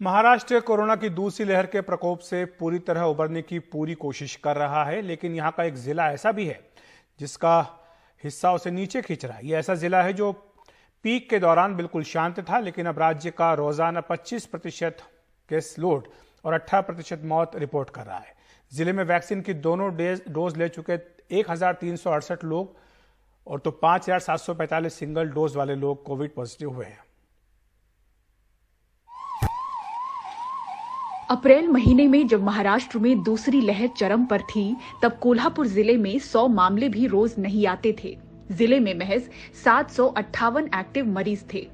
Maharashtra corona की दूसरी लहर के प्रकोप से पूरी तरह उबरने की पूरी कोशिश कर रहा है, लेकिन यहां का एक जिला ऐसा भी है जिसका हिस्सा उसे नीचे खींच रहा है। यह ऐसा जिला है जो पीक के दौरान बिल्कुल शांत था, लेकिन अब राज्य का रोजाना 25% केस लोड और 18% मौत रिपोर्ट कर रहा है। जिले में वैक्सीन की दोनों डोज ले चुके 1368 लोग और तो 5745 सिंगल डोज वाले लोग कोविड पॉजिटिव हुए हैं। अप्रैल महीने में जब महाराष्ट्र में दूसरी लहर चरम पर थी, तब कोल्हापुर जिले में 100 मामले भी रोज नहीं आते थे। जिले में महज 758 एक्टिव मरीज थे,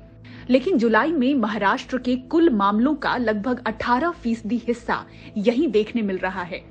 लेकिन जुलाई में महाराष्ट्र के कुल मामलों का लगभग 18% हिस्सा यहीं देखने मिल रहा है।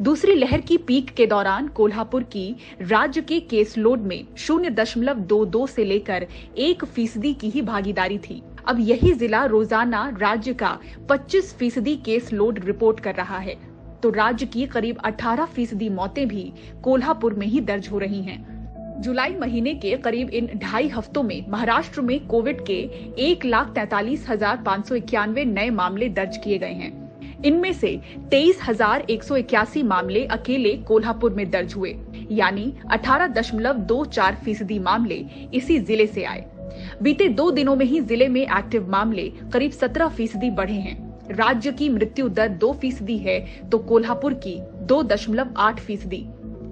दूसरी लहर की पीक के दौरान कोल्हापुर की राज्य के केस लोड में 0.22 से लेकर 1% की ही भागीदारी थी। अब यही जिला रोजाना राज्य का 25% केस लोड रिपोर्ट कर रहा है, तो राज्य की करीब 18% मौतें भी कोल्हापुर में ही दर्ज हो रही हैं। जुलाई महीने के करीब इन 2.5 हफ्तों में महाराष्ट्र में कोविड के 1,43,591 नए मामले दर्ज किए गए हैं। इनमें से 23,181 मामले अकेले कोल्हापुर में दर्ज हुए, यानी 18.24% मामले इसी जिले से आए। बीते 2 दिनों में ही जिले में एक्टिव मामले करीब 17% बढ़े हैं। राज्य की मृत्यु दर 2% है, तो कोल्हापुर की 2.8%।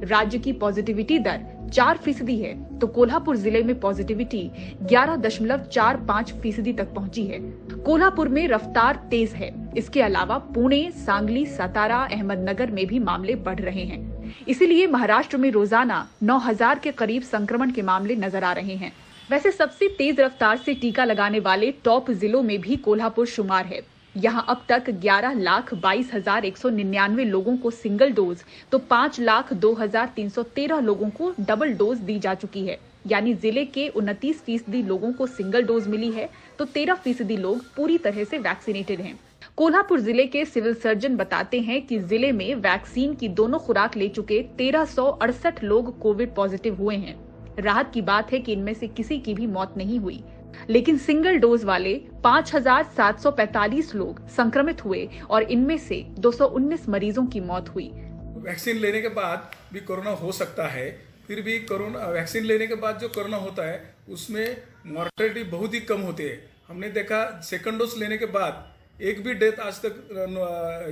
राज्य की पॉजिटिविटी दर 4% है, तो कोल्हापुर जिले में पॉजिटिविटी 11.45% तक पहुंची है। कोल्हापुर में रफ्तार तेज है। इसके अलावा पुणे, सांगली, सतारा, अहमदनगर में भी मामले बढ़ रहे हैं। इसीलिए महाराष्ट्र में रोजाना 9,000 के करीब संक्रमण के मामले नजर आ रहे हैं। वैसे सबसे तेज रफ्तार से टीका लगाने वाले टॉप जिलों में भी कोल्हापुर शुमार है। यहां अब तक 11,22,199 लोगों को सिंगल डोज तो 5,02,313 लोगों को डबल डोज दी जा चुकी है, यानी जिले के 29% लोगों को सिंगल डोज मिली है, तो 13% लोग पूरी तरह से वैक्सीनेटेड हैं। कोल्हापुर जिले के सिविल सर्जन बताते हैं कि जिले में वैक्सीन की दोनों खुराक ले चुके 1368 लोग कोविड पॉजिटिव हुए हैं। राहत की बात है कि इनमें से किसी की भी मौत नहीं हुई, लेकिन सिंगल डोज वाले 5,745 लोग संक्रमित हुए और इनमें से 219 मरीजों की मौत हुई। वैक्सीन लेने के बाद भी कोरोना हो सकता है, फिर भी कोरोना वैक्सीन लेने के बाद जो कोरोना होता है उसमें मॉर्टेलिटी बहुत ही कम होती है। हमने देखा सेकंड डोज लेने के बाद एक भी डेथ आज तक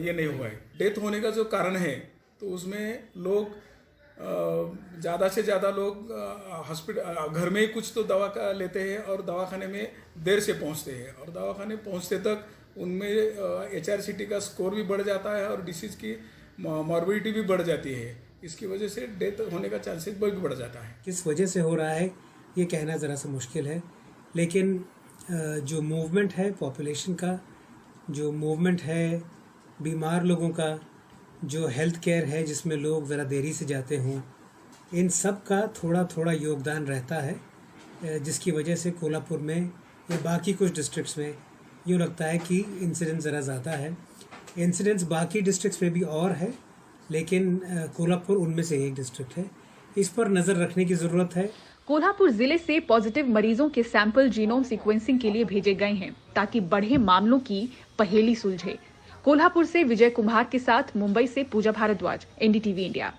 ये नहीं हुआ है। डेथ होने का जो कारण है तो उसमें लोग ज़्यादा से ज़्यादा लोग हॉस्पिटल घर में ही कुछ तो दवा का लेते हैं और दवाखाने में देर से पहुंचते हैं, और दवाखाने पहुंचते तक उनमें HRCT का स्कोर भी बढ़ जाता है और डिसीज की मॉर्बिडिटी भी बढ़ जाती है। इसकी वजह से डेथ होने का चांसेस भी बढ़ जाता है। किस वजह से हो रहा है ये कहना ज़रा सा मुश्किल है, लेकिन जो मूवमेंट है पॉपुलेशन का, जो मूवमेंट है बीमार लोगों का, जो हेल्थ केयर है जिसमें लोग ज़रा देरी से जाते हों, इन सब का थोड़ा थोड़ा योगदान रहता है, जिसकी वजह से कोल्हापुर में या बाकी कुछ डिस्ट्रिक्ट्स में यूँ लगता है कि इंसिडेंस ज़रा ज़्यादा है। इंसिडेंस बाकी डिस्ट्रिक्ट्स में भी और है, लेकिन कोल्हापुर उनमें से एक डिस्ट्रिक्ट है। इस पर नज़र रखने की ज़रूरत है। कोल्हापुर जिले से पॉजिटिव मरीजों के सैंपल जीनोम सीक्वेंसिंग के लिए भेजे गए हैं, ताकि बढ़े मामलों की पहेली सुलझे। कोल्हापुर से विजय कुमार के साथ मुंबई से पूजा भारद्वाज, NDTV इंडिया।